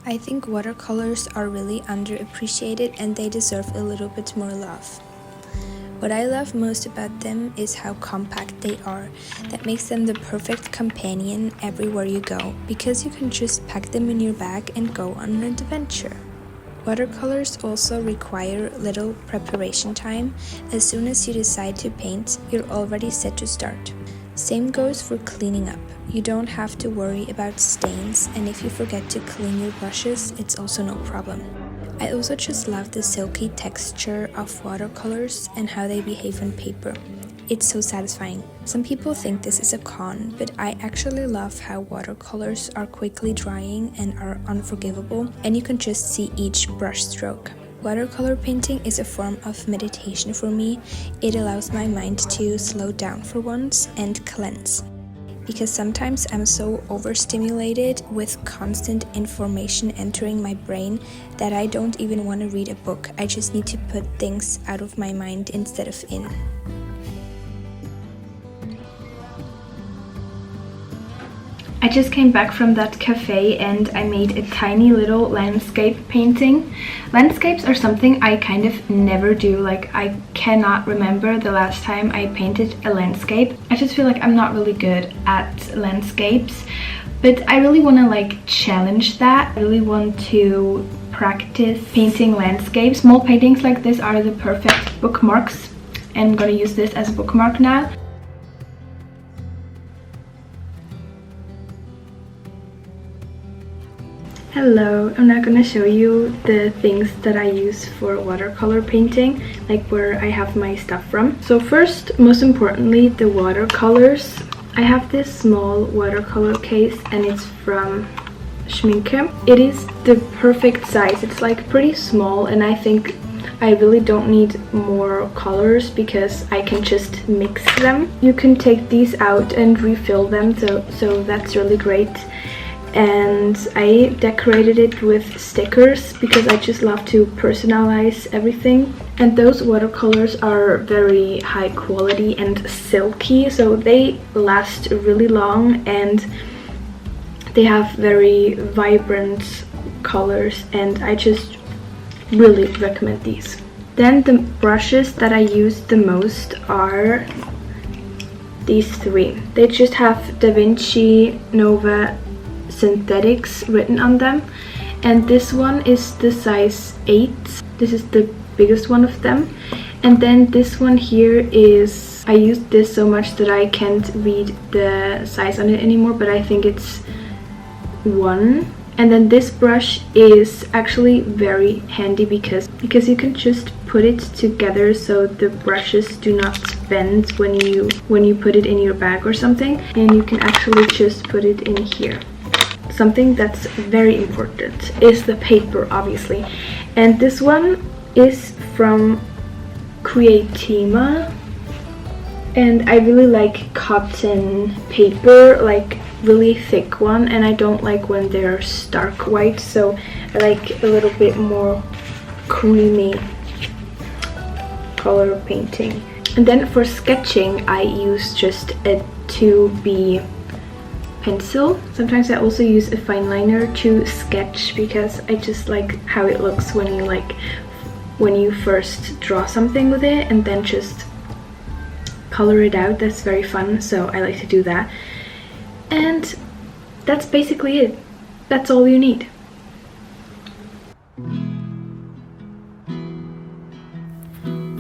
I think watercolors are really underappreciated and they deserve a little bit more love. What I love most about them is how compact they are. That makes them the perfect companion everywhere you go, because you can just pack them in your bag and go on an adventure. Watercolors also require little preparation time. As soon as you decide to paint, you're already set to start. Same goes for cleaning up. You don't have to worry about stains, and if you forget to clean your brushes, it's also no problem. I also just love the silky texture of watercolors and how they behave on paper. It's so satisfying. Some people think this is a con, but I actually love how watercolors are quickly drying and are unforgivable, and you can just see each brush stroke. Watercolor painting is a form of meditation for me. It allows my mind to slow down for once and cleanse. Because sometimes I'm so overstimulated with constant information entering my brain that I don't even want to read a book. I just need to put things out of my mind instead of in. I just came back from that cafe and I made a tiny little landscape painting. Landscapes are something I kind of never do. Like, I cannot remember the last time I painted a landscape. I just feel like I'm not really good at landscapes, but I really want to like challenge that. I really want to practice painting landscapes. Small paintings like this are the perfect bookmarks, and I'm gonna use this as a bookmark now. Hello, I'm now gonna show you the things that I use for watercolor painting, like where I have my stuff from. So first, most importantly, the watercolors. I have this small watercolor case and it's from Schminke. It is the perfect size. It's like pretty small, and I think I really don't need more colors because I can just mix them. You can take these out and refill them, so that's really great. And I decorated it with stickers because I just love to personalize everything. And those watercolors are very high quality and silky, so they last really long and they have very vibrant colors, and I just really recommend these. Then the brushes that I use the most are these three. They just have Da Vinci Nova Synthetics written on them, and this one is the size 8. This is the biggest one of them. And then this one here is, I used this so much that I can't read the size on it anymore, but I think it's 1. And then this brush is actually very handy because you can just put it together so the brushes do not bend when you put it in your bag or something, and you can actually just put it in here. Something that's very important is the paper, obviously, and this one is from Creatima, and I really like cotton paper, like really thick one, and I don't like when they're stark white, so I like a little bit more creamy color painting. And then for sketching I use just a 2B pencil. Sometimes I also use a fine liner to sketch because I just like how it looks when you first draw something with it and then just color it out. That's very fun, so I like to do that. And that's basically it. That's all you need.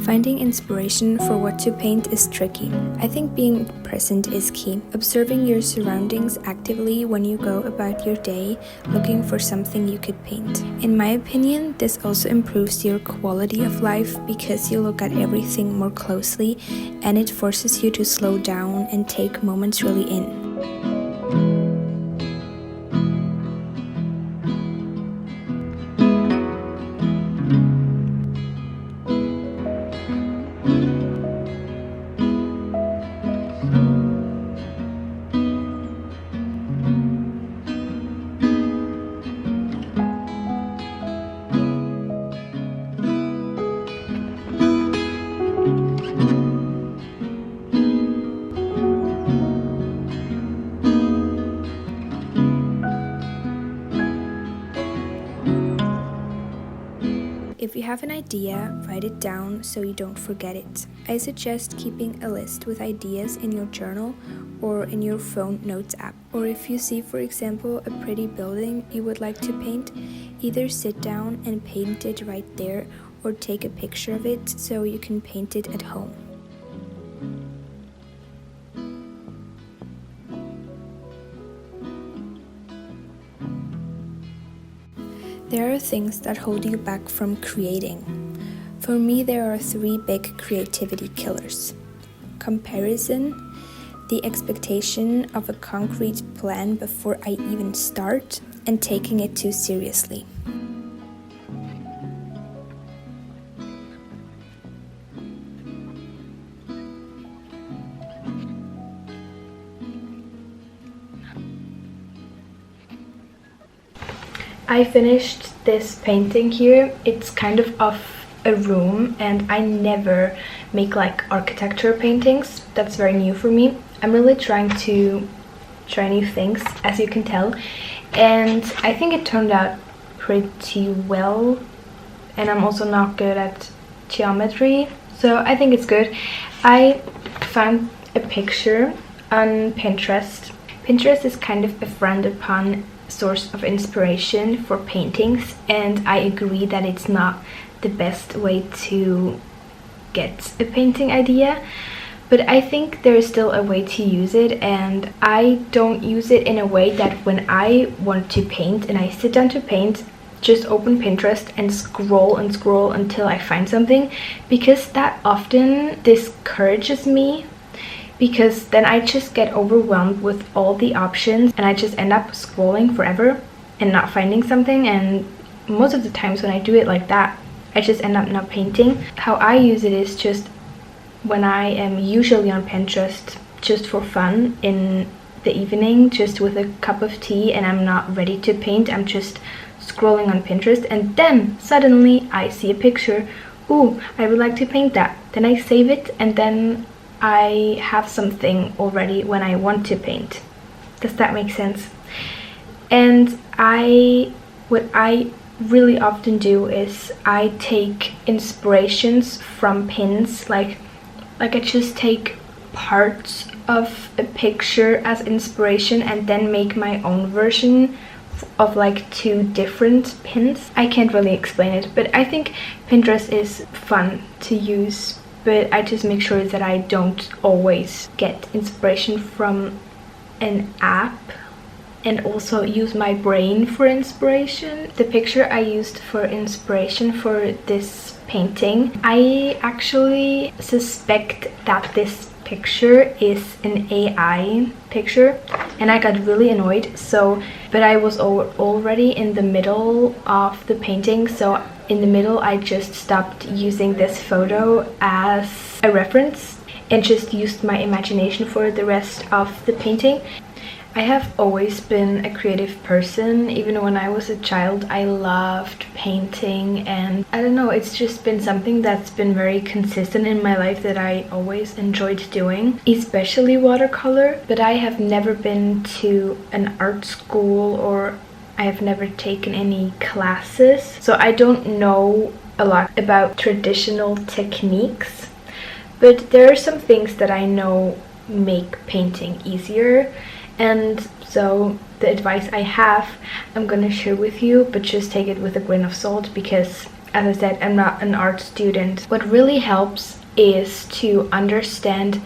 Finding inspiration for what to paint is tricky. I think being present is key. Observing your surroundings actively when you go about your day, looking for something you could paint. In my opinion, this also improves your quality of life because you look at everything more closely, and it forces you to slow down and take moments really in. If you have an idea, write it down so you don't forget it. I suggest keeping a list with ideas in your journal or in your phone notes app. Or if you see, for example, a pretty building you would like to paint, either sit down and paint it right there or take a picture of it so you can paint it at home. There are things that hold you back from creating. For me, there are 3 big creativity killers. Comparison, the expectation of a concrete plan before I even start, and taking it too seriously. I finished this painting here. It's kind of a room, and I never make like architecture paintings. That's very new for me. I'm really trying to try new things, as you can tell, and I think it turned out pretty well. And I'm also not good at geometry, so I think it's good. I found a picture on Pinterest. Pinterest is kind of a frowned upon source of inspiration for paintings, and I agree that it's not the best way to get a painting idea, but I think there is still a way to use it, and I don't use it in a way that when I want to paint and I sit down to paint, just open Pinterest and scroll until I find something, because that often discourages me, because then I just get overwhelmed with all the options and I just end up scrolling forever and not finding something. And most of the times when I do it like that, I just end up not painting. How I use it is just when I am usually on Pinterest just for fun in the evening, just with a cup of tea, and I'm not ready to paint, I'm just scrolling on Pinterest, and then suddenly I see a picture. Ooh, I would like to paint that. Then I save it, and then I have something already when I want to paint. Does that make sense? And what I really often do is I take inspirations from pins, like I just take parts of a picture as inspiration and then make my own version of like 2 different pins. I can't really explain it, but I think Pinterest is fun to use, but I just make sure that I don't always get inspiration from an app and also use my brain for inspiration. The picture I used for inspiration for this painting, I actually suspect that this picture is an AI picture, and I got really annoyed. But I was already in the middle of the painting, so in the middle I just stopped using this photo as a reference and just used my imagination for the rest of the painting. I have always been a creative person. Even when I was a child, I loved painting, and I don't know, it's just been something that's been very consistent in my life that I always enjoyed doing, especially watercolor. But I have never been to an art school, or I have never taken any classes, so I don't know a lot about traditional techniques, but there are some things that I know make painting easier. And so the advice I have, I'm gonna share with you, but just take it with a grain of salt, because as I said, I'm not an art student. What really helps is to understand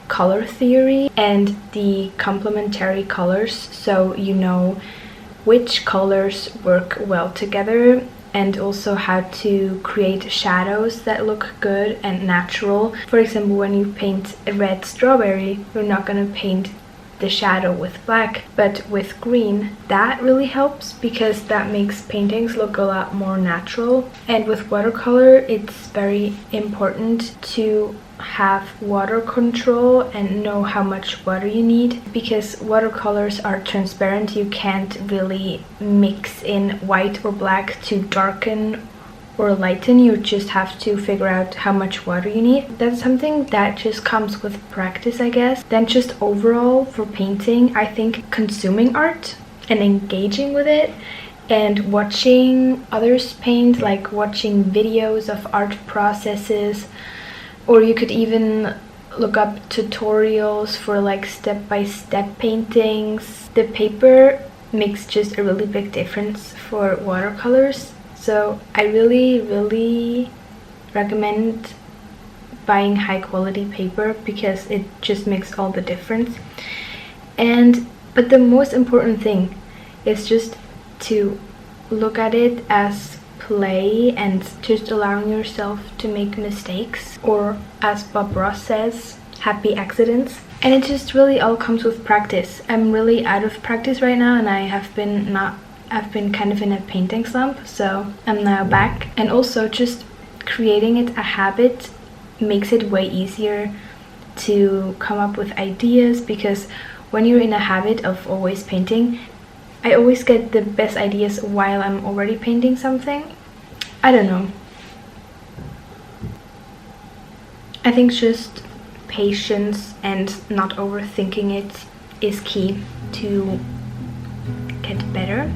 color theory and the complementary colors, so you know which colors work well together, and also how to create shadows that look good and natural. For example, when you paint a red strawberry, you're not gonna paint the shadow with black, but with green. That really helps, because that makes paintings look a lot more natural. And with watercolor, it's very important to have water control and know how much water you need, because watercolors are transparent. You can't really mix in white or black to darken or lighten. You just have to figure out how much water you need. That's something that just comes with practice, I guess. Then just overall for painting, I think consuming art and engaging with it and watching others paint, like watching videos of art processes, or you could even look up tutorials for like step-by-step paintings. The paper makes just a really big difference for watercolors, so I really recommend buying high quality paper because it just makes all the difference. But the most important thing is just to look at it as play and just allowing yourself to make mistakes, or as Bob Ross says, happy accidents. And it just really all comes with practice. I'm really out of practice right now, and I've been kind of in a painting slump, so I'm now back. And also just creating it a habit makes it way easier to come up with ideas, because when you're in a habit of always painting, I always get the best ideas while I'm already painting something. I don't know. I think just patience and not overthinking it is key to get better.